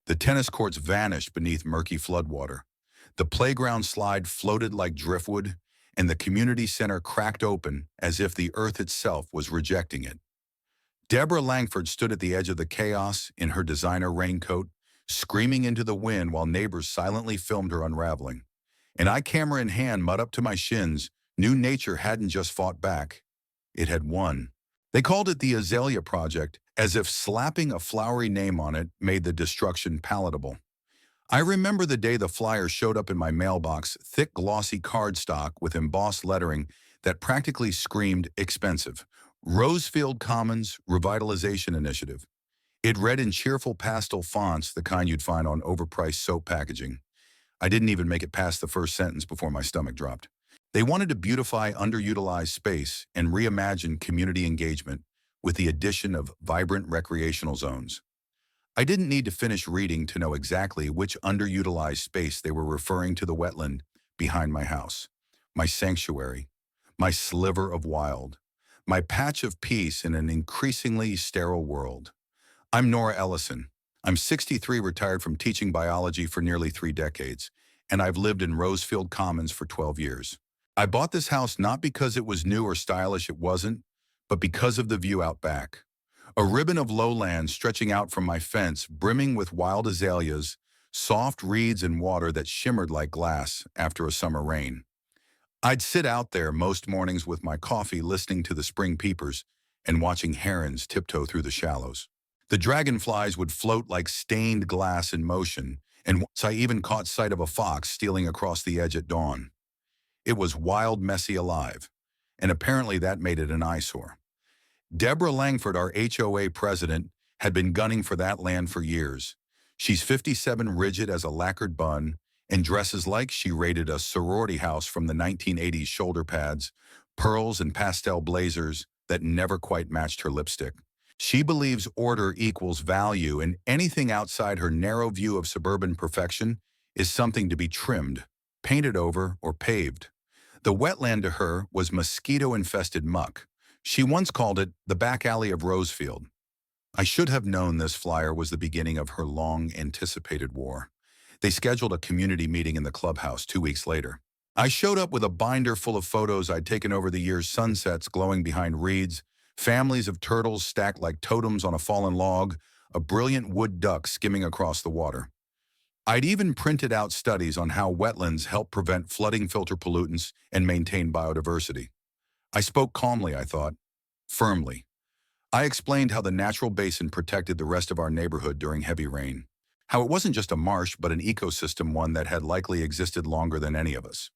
The tennis courts vanished beneath murky floodwater. The playground slide floated like driftwood, and the community center cracked open as if the earth itself was rejecting it. Deborah Langford stood at the edge of the chaos in her designer raincoat, screaming into the wind while neighbors silently filmed her unraveling. And I, camera in hand, mud up to my shins, knew nature hadn't just fought back. It had won. They called it the Azalea Project, as if slapping a flowery name on it made the destruction palatable. I remember the day the flyer showed up in my mailbox, thick glossy cardstock with embossed lettering that practically screamed expensive. Rosefield Commons Revitalization Initiative. It read in cheerful pastel fonts, the kind you'd find on overpriced soap packaging. I didn't even make it past the first sentence before my stomach dropped. They wanted to beautify underutilized space and reimagine community engagement with the addition of vibrant recreational zones. I didn't need to finish reading to know exactly which underutilized space they were referring to: the wetland behind my house, my sanctuary, my sliver of wild, my patch of peace in an increasingly sterile world. I'm Nora Ellison. I'm 63, retired from teaching biology for nearly 3 decades, and I've lived in Rosefield Commons for 12 years. I bought this house not because it was new or stylish, it wasn't, but because of the view out back. A ribbon of lowland stretching out from my fence, brimming with wild azaleas, soft reeds and water that shimmered like glass after a summer rain. I'd sit out there most mornings with my coffee, listening to the spring peepers and watching herons tiptoe through the shallows. The dragonflies would float like stained glass in motion, and once I even caught sight of a fox stealing across the edge at dawn. It was wild, messy, alive, and apparently that made it an eyesore. Deborah Langford, our HOA president, had been gunning for that land for years. She's 57, rigid as a lacquered bun, and dresses like she raided a sorority house from the 1980s: shoulder pads, pearls, and pastel blazers that never quite matched her lipstick. She believes order equals value, and anything outside her narrow view of suburban perfection is something to be trimmed, painted over, or paved. The wetland to her was mosquito-infested muck. She once called it the back alley of Rosefield. I should have known this flyer was the beginning of her long-anticipated war. They scheduled a community meeting in the clubhouse 2 weeks later. I showed up with a binder full of photos I'd taken over the years: sunsets glowing behind reeds, families of turtles stacked like totems on a fallen log, a brilliant wood duck skimming across the water. I'd even printed out studies on how wetlands help prevent flooding, filter pollutants, and maintain biodiversity. I spoke calmly, I thought, firmly. I explained how the natural basin protected the rest of our neighborhood during heavy rain, how it wasn't just a marsh but an ecosystem, one that had likely existed longer than any of us.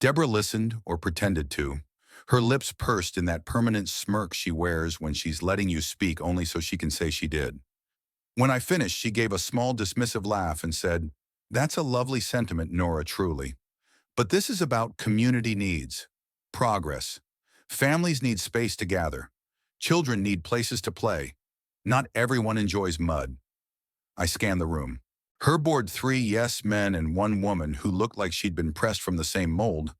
Deborah listened, or pretended to, her lips pursed in that permanent smirk she wears when she's letting you speak only so she can say she did. When I finished, she gave a small dismissive laugh and said, "That's a lovely sentiment, Nora, truly. But this is about community needs. Progress. Families need space to gather. Children need places to play. Not everyone enjoys mud." I scanned the room. Her board: 3 yes men and 1 woman who looked like she'd been pressed from the same mold,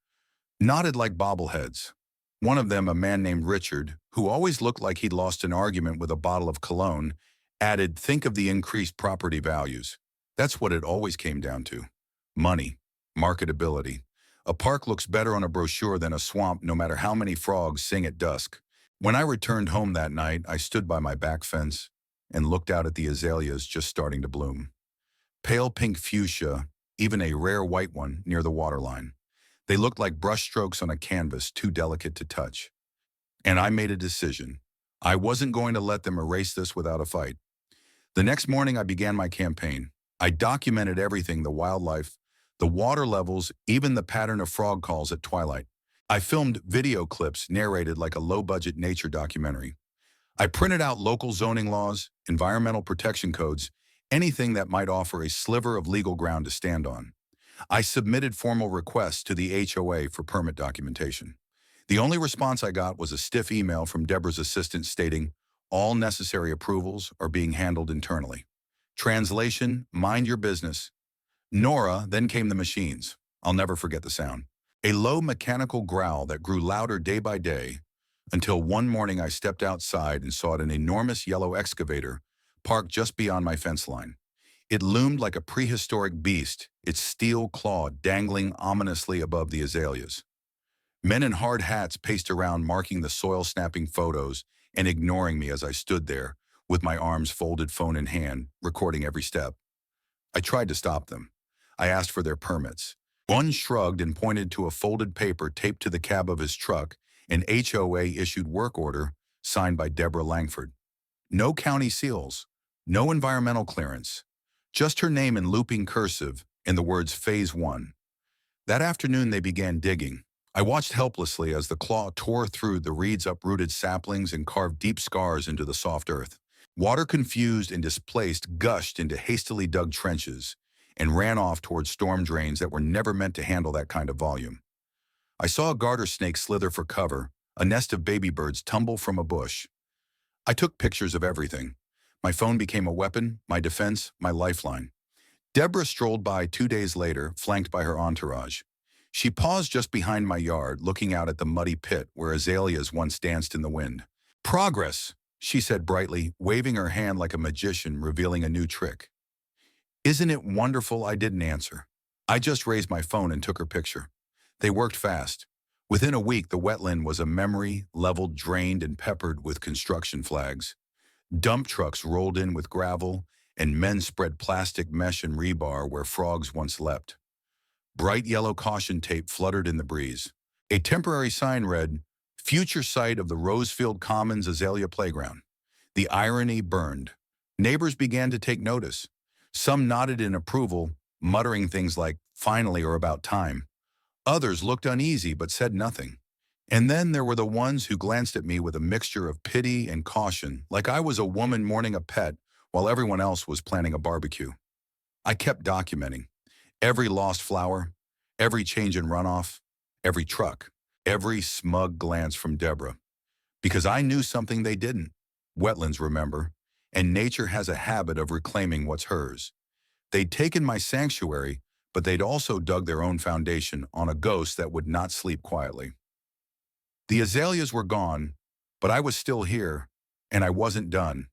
nodded like bobbleheads. One of them, a man named Richard, who always looked like he'd lost an argument with a bottle of cologne, added, "Think of the increased property values." That's what it always came down to. Money. Marketability. A park looks better on a brochure than a swamp, no matter how many frogs sing at dusk. When I returned home that night, I stood by my back fence and looked out at the azaleas just starting to bloom. Pale pink fuchsia, even a rare white one, near the waterline. They looked like brushstrokes on a canvas, too delicate to touch. And I made a decision. I wasn't going to let them erase this without a fight. The next morning, I began my campaign. I documented everything: the wildlife, the water levels, even the pattern of frog calls at twilight. I filmed video clips narrated like a low-budget nature documentary. I printed out local zoning laws, environmental protection codes, anything that might offer a sliver of legal ground to stand on. I submitted formal requests to the HOA for permit documentation. The only response I got was a stiff email from Deborah's assistant stating, "All necessary approvals are being handled internally." Translation: mind your business. Nora, then came the machines. I'll never forget the sound. A low mechanical growl that grew louder day by day, until one morning I stepped outside and saw an enormous yellow excavator parked just beyond my fence line. It loomed like a prehistoric beast, its steel claw dangling ominously above the azaleas. Men in hard hats paced around marking the soil-snapping photos and ignoring me as I stood there, with my arms folded, phone in hand, recording every step. I tried to stop them. I asked for their permits. One shrugged and pointed to a folded paper taped to the cab of his truck, an HOA-issued work order signed by Deborah Langford. No county seals, no environmental clearance, just her name in looping cursive and the words Phase 1. That afternoon they began digging. I watched helplessly as the claw tore through the reeds' uprooted saplings and carved deep scars into the soft earth. Water confused and displaced gushed into hastily dug trenches and ran off towards storm drains that were never meant to handle that kind of volume. I saw a garter snake slither for cover, a nest of baby birds tumble from a bush. I took pictures of everything. My phone became a weapon, my defense, my lifeline. Deborah strolled by 2 days later, flanked by her entourage. She paused just behind my yard, looking out at the muddy pit where azaleas once danced in the wind. "Progress," she said brightly, waving her hand like a magician revealing a new trick. "Isn't it wonderful?" I didn't answer. I just raised my phone and took her picture. They worked fast. Within a week, the wetland was a memory, leveled, drained, and peppered with construction flags. Dump trucks rolled in with gravel, and men spread plastic mesh and rebar where frogs once leapt. Bright yellow caution tape fluttered in the breeze. A temporary sign read, "Future site of the Rosefield Commons Azalea Playground." The irony burned. Neighbors began to take notice. Some nodded in approval, muttering things like, "Finally," or "About time." Others looked uneasy but said nothing. And then there were the ones who glanced at me with a mixture of pity and caution, like I was a woman mourning a pet while everyone else was planning a barbecue. I kept documenting every lost flower, every change in runoff, every truck, every smug glance from Deborah. Because I knew something they didn't. Wetlands, remember, and nature has a habit of reclaiming what's hers. They'd taken my sanctuary, but they'd also dug their own foundation on a ghost that would not sleep quietly. The azaleas were gone, but I was still here, and I wasn't done.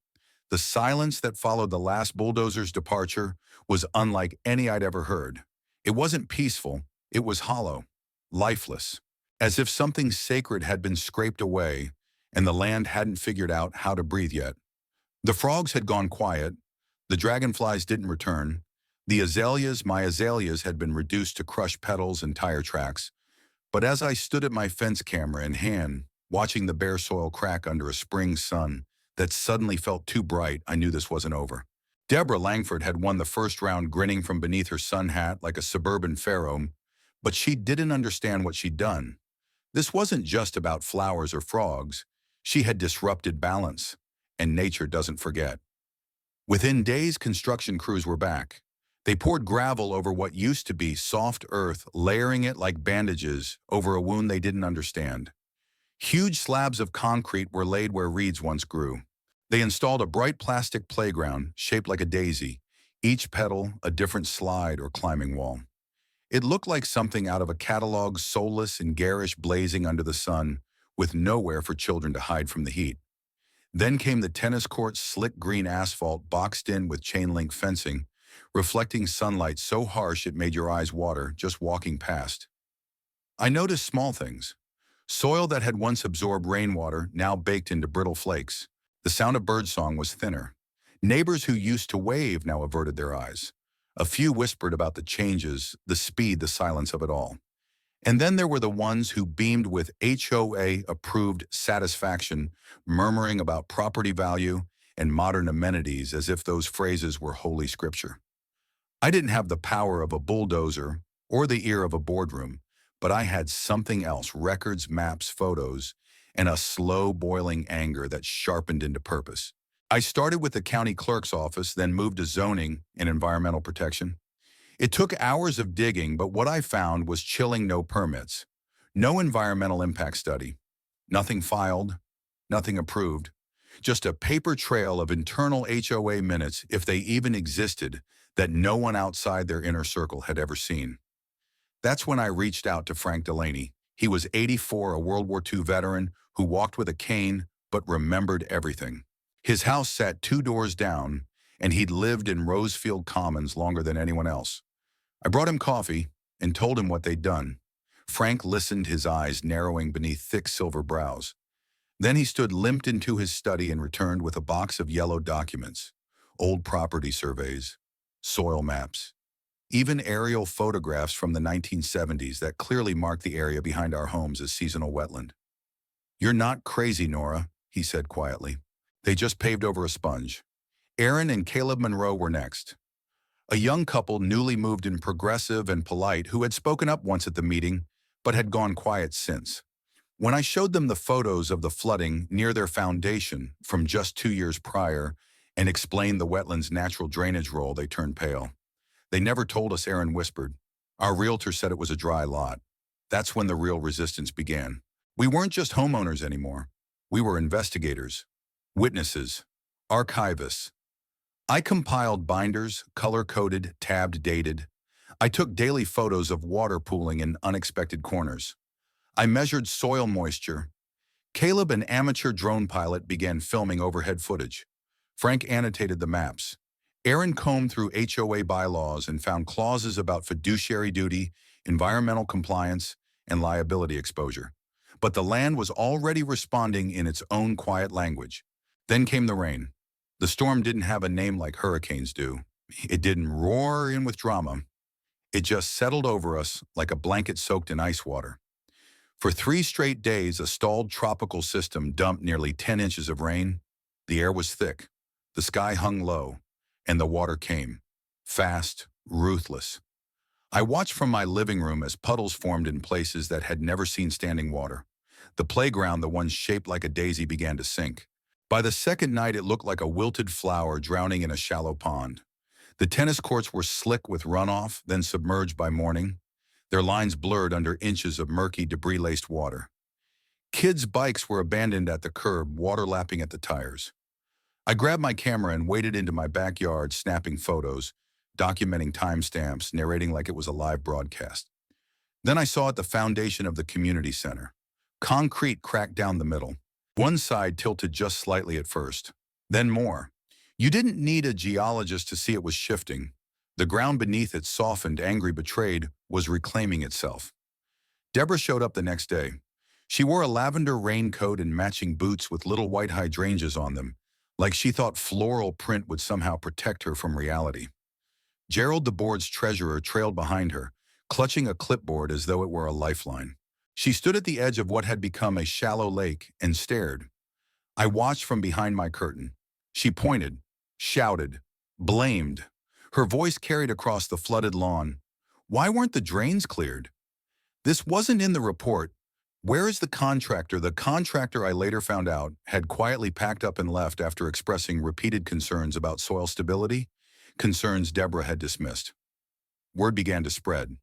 The silence that followed the last bulldozer's departure was unlike any I'd ever heard. It wasn't peaceful, it was hollow, lifeless, as if something sacred had been scraped away and the land hadn't figured out how to breathe yet. The frogs had gone quiet, the dragonflies didn't return, the azaleas, my azaleas, had been reduced to crushed petals and tire tracks. But as I stood at my fence camera in hand, watching the bare soil crack under a spring sun that suddenly felt too bright, I knew this wasn't over. Deborah Langford had won the first round, grinning from beneath her sun hat like a suburban pharaoh, but she didn't understand what she'd done. This wasn't just about flowers or frogs. She had disrupted balance, and nature doesn't forget. Within days, construction crews were back. They poured gravel over what used to be soft earth, layering it like bandages over a wound they didn't understand. Huge slabs of concrete were laid where reeds once grew. They installed a bright plastic playground shaped like a daisy, each petal a different slide or climbing wall. It looked like something out of a catalog, soulless and garish, blazing under the sun, with nowhere for children to hide from the heat. Then came the tennis court's slick green asphalt boxed in with chain-link fencing, reflecting sunlight so harsh it made your eyes water just walking past. I noticed small things. Soil that had once absorbed rainwater now baked into brittle flakes. The sound of birdsong was thinner. Neighbors who used to wave now averted their eyes. A few whispered about the changes, the speed, the silence of it all. And then there were the ones who beamed with HOA-approved satisfaction, murmuring about property value and modern amenities as if those phrases were holy scripture. I didn't have the power of a bulldozer or the ear of a boardroom, but I had something else: records, maps, photos, and a slow-boiling anger that sharpened into purpose. I started with the county clerk's office, then moved to zoning and environmental protection. It took hours of digging, but what I found was chilling: no permits, no environmental impact study, nothing filed, nothing approved, just a paper trail of internal HOA minutes, if they even existed, that no one outside their inner circle had ever seen. That's when I reached out to Frank Delaney. He was 84, a World War II veteran who walked with a cane but remembered everything. His house sat 2 doors down, and he'd lived in Rosefield Commons longer than anyone else. I brought him coffee and told him what they'd done. Frank listened, his eyes narrowing beneath thick silver brows. Then he stood limped into his study and returned with a box of yellow documents, old property surveys, soil maps, even aerial photographs from the 1970s that clearly marked the area behind our homes as seasonal wetland. "You're not crazy, Nora," he said quietly. They just paved over a sponge. Aaron and Caleb Monroe were next. A young couple newly moved and progressive and polite who had spoken up once at the meeting but had gone quiet since. When I showed them the photos of the flooding near their foundation from just 2 years prior and explained the wetland's natural drainage role, they turned pale. "They never told us," Aaron whispered. "Our realtor said it was a dry lot." That's when the real resistance began. We weren't just homeowners anymore. We were investigators, witnesses, archivists. I compiled binders, color-coded, tabbed, dated. I took daily photos of water pooling in unexpected corners. I measured soil moisture. Caleb, an amateur drone pilot, began filming overhead footage. Frank annotated the maps. Aaron combed through HOA bylaws and found clauses about fiduciary duty, environmental compliance, and liability exposure. But the land was already responding in its own quiet language. Then came the rain. The storm didn't have a name like hurricanes do. It didn't roar in with drama. It just settled over us like a blanket soaked in ice water. For 3 straight days, a stalled tropical system dumped nearly 10 inches of rain. The air was thick, the sky hung low, and the water came. Fast, ruthless. I watched from my living room as puddles formed in places that had never seen standing water. The playground, the one shaped like a daisy, began to sink. By the second night, it looked like a wilted flower drowning in a shallow pond. The tennis courts were slick with runoff, then submerged by morning, their lines blurred under inches of murky, debris-laced water. Kids' bikes were abandoned at the curb, water lapping at the tires. I grabbed my camera and waded into my backyard, snapping photos, documenting timestamps, narrating like it was a live broadcast. Then I saw at the foundation of the community center. Concrete cracked down the middle. One side tilted just slightly at first, then more. You didn't need a geologist to see it was shifting. The ground beneath it, softened, angry, betrayed, was reclaiming itself. Deborah showed up the next day. She wore a lavender raincoat and matching boots with little white hydrangeas on them, like she thought floral print would somehow protect her from reality. Gerald, the board's treasurer, trailed behind her, clutching a clipboard as though it were a lifeline. She stood at the edge of what had become a shallow lake and stared. I watched from behind my curtain. She pointed, shouted, blamed. Her voice carried across the flooded lawn. Why weren't the drains cleared? This wasn't in the report. Where is the contractor? The contractor, I later found out, had quietly packed up and left after expressing repeated concerns about soil stability, concerns Deborah had dismissed. Word began to spread.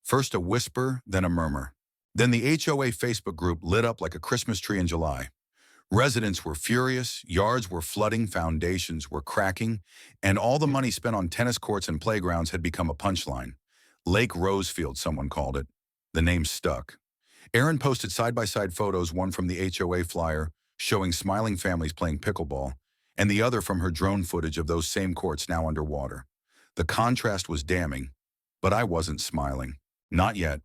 First a whisper, then a murmur. Then the HOA Facebook group lit up like a Christmas tree in July. Residents were furious, yards were flooding, foundations were cracking, and all the money spent on tennis courts and playgrounds had become a punchline. Lake Rosefield, someone called it. The name stuck. Aaron posted side-by-side photos, one from the HOA flyer showing smiling families playing pickleball, and the other from her drone footage of those same courts now underwater. The contrast was damning, but I wasn't smiling. Not yet.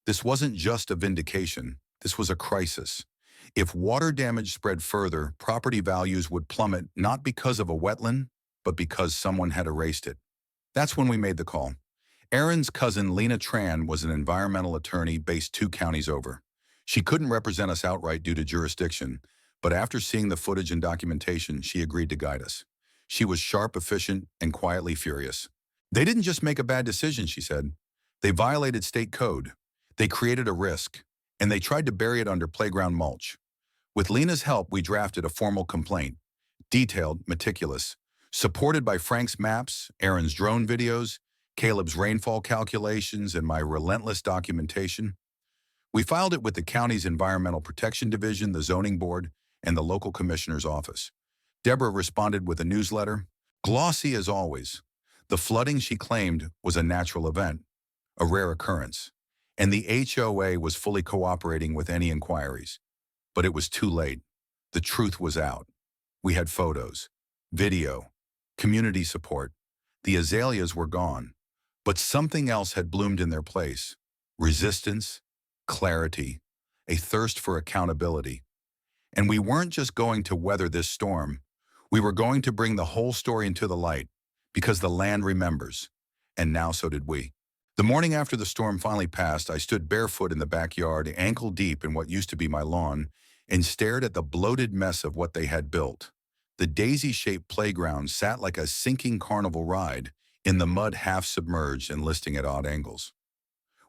This wasn't just a vindication. This was a crisis. If water damage spread further, property values would plummet, not because of a wetland, but because someone had erased it. That's when we made the call. Aaron's cousin, Lena Tran, was an environmental attorney based 2 counties over. She couldn't represent us outright due to jurisdiction, but after seeing the footage and documentation, she agreed to guide us. She was sharp, efficient, and quietly furious. They didn't just make a bad decision, she said. They violated state code. They created a risk, and they tried to bury it under playground mulch. With Lena's help, we drafted a formal complaint, detailed, meticulous, supported by Frank's maps, Aaron's drone videos, Caleb's rainfall calculations, and my relentless documentation. We filed it with the county's Environmental Protection Division, the Zoning Board, and the local commissioner's office. Deborah responded with a newsletter, glossy as always. The flooding, she claimed, was a natural event, a rare occurrence, and the HOA was fully cooperating with any inquiries. But it was too late. The truth was out. We had photos, video, Community support. The azaleas were gone, but something else had bloomed in their place. Resistance, clarity, a thirst for accountability. And we weren't just going to weather this storm. We were going to bring the whole story into the light, because the land remembers. And now so did we. The morning after the storm finally passed, I stood barefoot in the backyard, ankle deep in what used to be my lawn, and stared at the bloated mess of what they had built. The daisy-shaped playground sat like a sinking carnival ride, in the mud half submerged and listing at odd angles.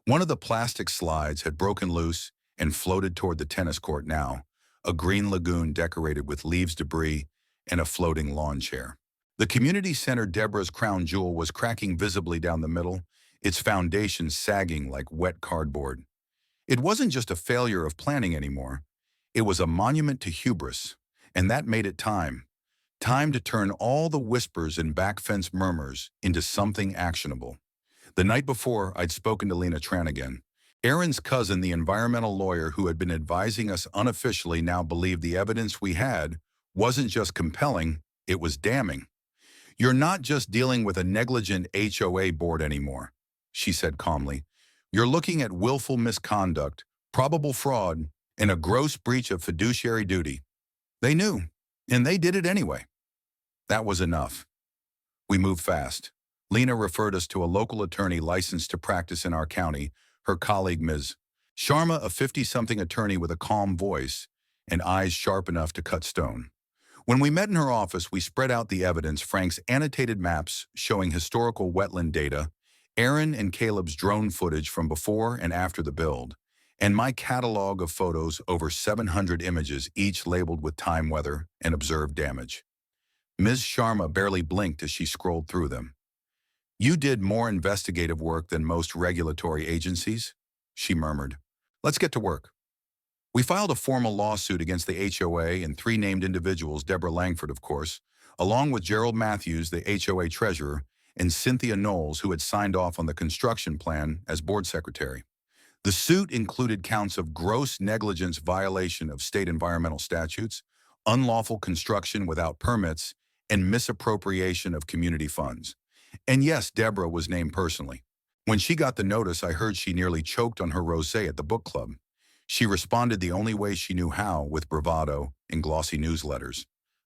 One of the plastic slides had broken loose and floated toward the tennis court now, a green lagoon decorated with leaves debris and a floating lawn chair. The community center, Deborah's crown jewel, was cracking visibly down the middle, its foundation sagging like wet cardboard. It wasn't just a failure of planning anymore. It was a monument to hubris, and that made it time. Time to turn all the whispers and backfence murmurs into something actionable. The night before, I'd spoken to Lena Tranigan. Aaron's cousin, the environmental lawyer who had been advising us unofficially, now believed the evidence we had wasn't just compelling, it was damning. "You're not just dealing with a negligent HOA board anymore," she said calmly. "You're looking at willful misconduct, probable fraud, and a gross breach of fiduciary duty." They knew, and they did it anyway. That was enough. We moved fast. Lena referred us to a local attorney licensed to practice in our county, her colleague Ms. Sharma, a 50-something attorney with a calm voice and eyes sharp enough to cut stone. When we met in her office, we spread out the evidence: Frank's annotated maps showing historical wetland data, Aaron and Caleb's drone footage from before and after the build, and my catalog of photos, over 700 images, each labeled with time, weather, and observed damage. Ms. Sharma barely blinked as she scrolled through them. "You did more investigative work than most regulatory agencies," she murmured. "Let's get to work." We filed a formal lawsuit against the HOA and 3 named individuals, Deborah Langford, of course, along with Gerald Matthews, the HOA treasurer, and Cynthia Knowles, who had signed off on the construction plan as board secretary. The suit included counts of gross negligence, violation of state environmental statutes, unlawful construction without permits, and misappropriation of community funds. And yes, Deborah was named personally. When she got the notice, I heard she nearly choked on her rosé at the book club. She responded the only way she knew how, with bravado and glossy newsletters.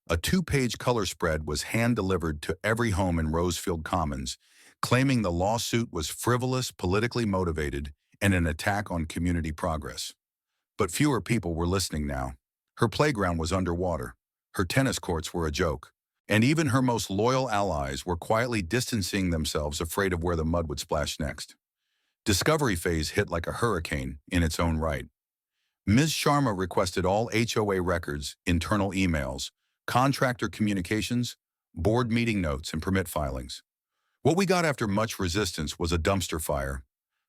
A 2-page color spread was hand-delivered to every home in Rosefield Commons, claiming the lawsuit was frivolous, politically motivated, and an attack on community progress. But fewer people were listening now. Her playground was underwater. Her tennis courts were a joke. And even her most loyal allies were quietly distancing themselves, afraid of where the mud would splash next. Discovery phase hit like a hurricane in its own right. Ms. Sharma requested all HOA records, internal emails, contractor communications, board meeting notes, and permit filings. What we got after much resistance was a dumpster fire.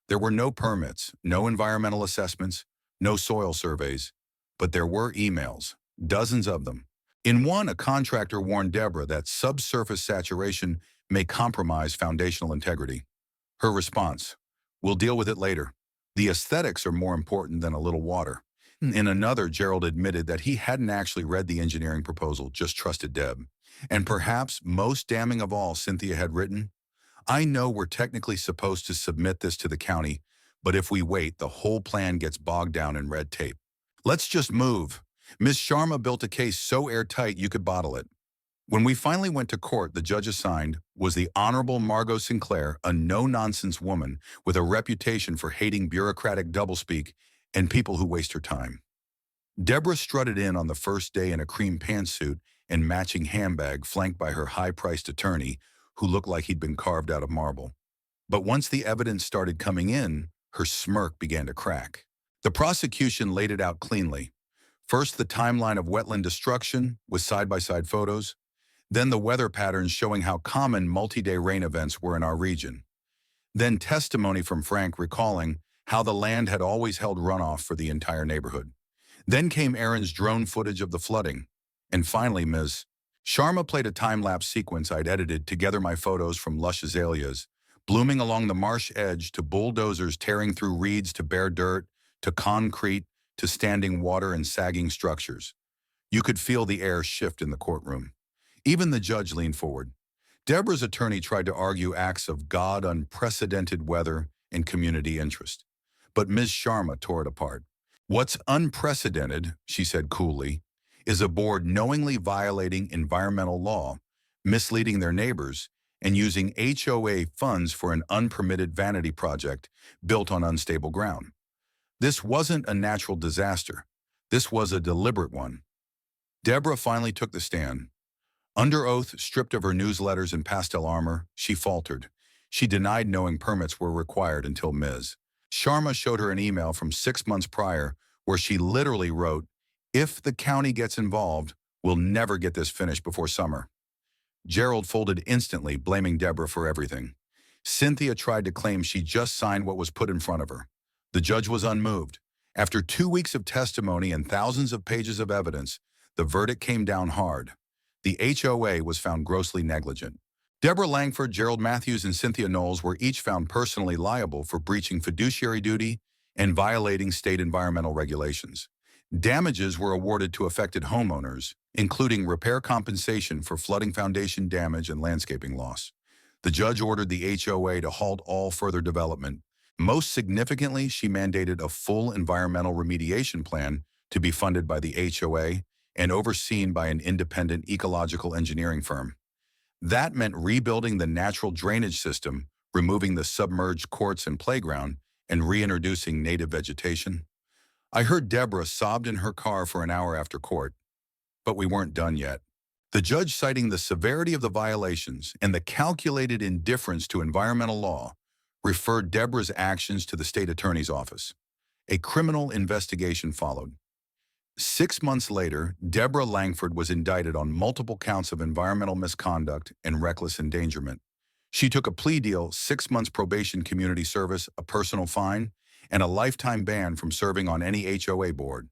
There were no permits, no environmental assessments, no soil surveys, but there were emails, dozens of them. In one, a contractor warned Deborah that subsurface saturation may compromise foundational integrity. Her response: "We'll deal with it later. The aesthetics are more important than a little water." In another, Gerald admitted that he hadn't actually read the engineering proposal, just trusted Deb. And perhaps most damning of all, Cynthia had written, "I know we're technically supposed to submit this to the county, but if we wait, the whole plan gets bogged down in red tape. Let's just move." Ms. Sharma built a case so airtight you could bottle it. When we finally went to court, the judge assigned was the Honorable Margot Sinclair, a no-nonsense woman with a reputation for hating bureaucratic doublespeak and people who waste her time. Deborah strutted in on the first day in a cream pantsuit and matching handbag, flanked by her high-priced attorney, who looked like he'd been carved out of marble. But once the evidence started coming in, her smirk began to crack. The prosecution laid it out cleanly. First, the timeline of wetland destruction with side-by-side photos, then the weather patterns showing how common multi-day rain events were in our region. Then testimony from Frank recalling how the land had always held runoff for the entire neighborhood. Then came Aaron's drone footage of the flooding. And finally, Ms. Sharma played a time-lapse sequence I'd edited to gather my photos from lush azaleas, blooming along the marsh edge, to bulldozers tearing through reeds, to bare dirt, to concrete, to standing water and sagging structures. You could feel the air shift in the courtroom. Even the judge leaned forward. Deborah's attorney tried to argue acts of God, unprecedented weather, and community interest. But Ms. Sharma tore it apart. What's unprecedented, she said coolly, is a board knowingly violating environmental law, misleading their neighbors, and using HOA funds for an unpermitted vanity project built on unstable ground. This wasn't a natural disaster. This was a deliberate one. Deborah finally took the stand. Under oath, stripped of her newsletters and pastel armor, she faltered. She denied knowing permits were required until Ms. Sharma showed her an email from 6 months prior where she literally wrote, "If the county gets involved, we'll never get this finished before summer." Gerald folded instantly, blaming Deborah for everything. Cynthia tried to claim she just signed what was put in front of her. The judge was unmoved. After 2 weeks of testimony and thousands of pages of evidence, the verdict came down hard. The HOA was found grossly negligent. Deborah Langford, Gerald Matthews, and Cynthia Knowles were each found personally liable for breaching fiduciary duty and violating state environmental regulations. Damages were awarded to affected homeowners, including repair compensation for flooding foundation damage and landscaping loss. The judge ordered the HOA to halt all further development. Most significantly, she mandated a full environmental remediation plan to be funded by the HOA and overseen by an independent ecological engineering firm. That meant rebuilding the natural drainage system, removing the submerged courts and playground, and reintroducing native vegetation. I heard Deborah sobbed in her car for an hour after court, but we weren't done yet. The judge, citing the severity of the violations and the calculated indifference to environmental law, referred Deborah's actions to the state attorney's office. A criminal investigation followed. 6 months later, Deborah Langford was indicted on multiple counts of environmental misconduct and reckless endangerment. She took a plea deal, 6 months probation, community service, a personal fine, and a lifetime ban from serving on any HOA board.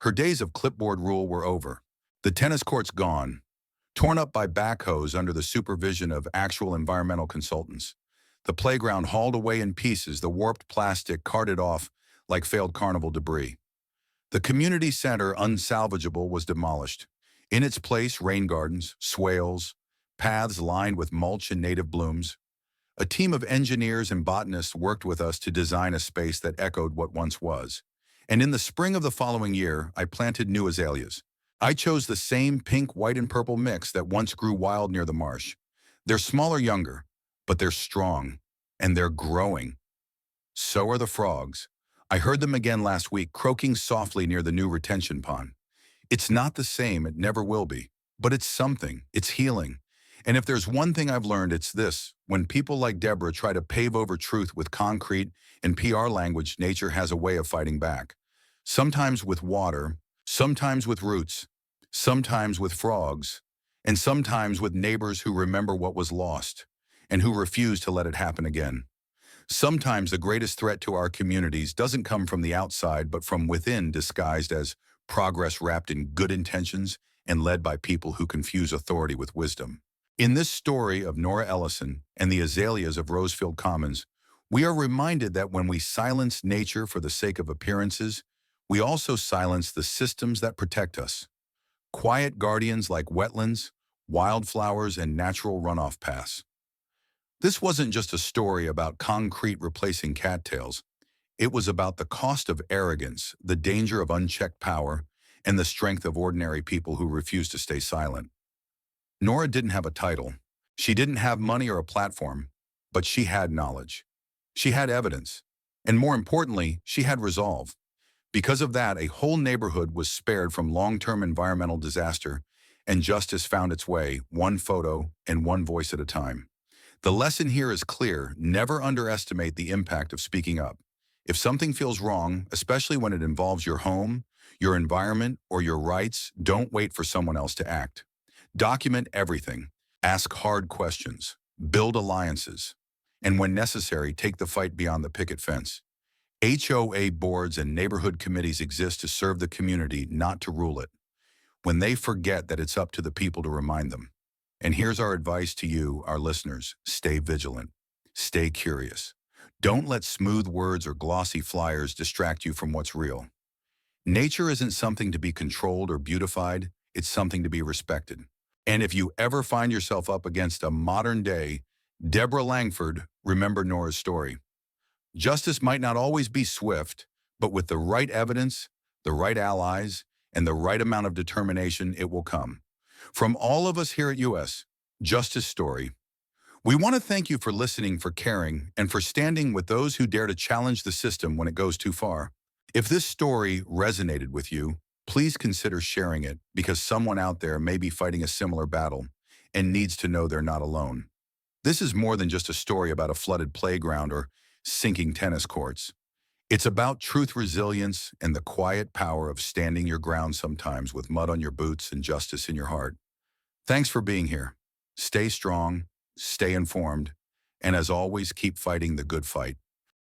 Her days of clipboard rule were over. The tennis courts gone, torn up by backhoes under the supervision of actual environmental consultants. The playground hauled away in pieces, the warped plastic carted off like failed carnival debris. The community center, unsalvageable, was demolished. In its place, rain gardens, swales, paths lined with mulch and native blooms. A team of engineers and botanists worked with us to design a space that echoed what once was. And in the spring of the following year, I planted new azaleas. I chose the same pink, white, and purple mix that once grew wild near the marsh. They're smaller, younger, but they're strong, and they're growing. So are the frogs. I heard them again last week, croaking softly near the new retention pond. It's not the same, it never will be, but it's something, it's healing. And if there's one thing I've learned, it's this: when people like Deborah try to pave over truth with concrete and PR language, nature has a way of fighting back. Sometimes with water, sometimes with roots, sometimes with frogs, and sometimes with neighbors who remember what was lost and who refuse to let it happen again. Sometimes the greatest threat to our communities doesn't come from the outside, but from within, disguised as progress wrapped in good intentions and led by people who confuse authority with wisdom. In this story of Nora Ellison and the azaleas of Rosefield Commons, we are reminded that when we silence nature for the sake of appearances, we also silence the systems that protect us. Quiet guardians like wetlands, wildflowers, and natural runoff paths. This wasn't just a story about concrete replacing cattails. It was about the cost of arrogance, the danger of unchecked power, and the strength of ordinary people who refuse to stay silent. Nora didn't have a title. She didn't have money or a platform, but she had knowledge. She had evidence. And more importantly, she had resolve. Because of that, a whole neighborhood was spared from long-term environmental disaster, and justice found its way, one photo and one voice at a time. The lesson here is clear: never underestimate the impact of speaking up. If something feels wrong, especially when it involves your home, your environment, or your rights, don't wait for someone else to act. Document everything. Ask hard questions. Build alliances. And when necessary, take the fight beyond the picket fence. HOA boards and neighborhood committees exist to serve the community, not to rule it. When they forget that, it's up to the people to remind them. And here's our advice to you, our listeners: stay vigilant. Stay curious. Don't let smooth words or glossy flyers distract you from what's real. Nature isn't something to be controlled or beautified, it's something to be respected. And if you ever find yourself up against a modern-day Deborah Langford, remember Nora's story. Justice might not always be swift, but with the right evidence, the right allies, and the right amount of determination, it will come. From all of us here at US Justice Story, we want to thank you for listening, for caring, and for standing with those who dare to challenge the system when it goes too far. If this story resonated with you, please consider sharing it because someone out there may be fighting a similar battle and needs to know they're not alone. This is more than just a story about a flooded playground or sinking tennis courts. It's about truth, resilience, and the quiet power of standing your ground sometimes with mud on your boots and justice in your heart. Thanks for being here. Stay strong, stay informed, and as always, keep fighting the good fight.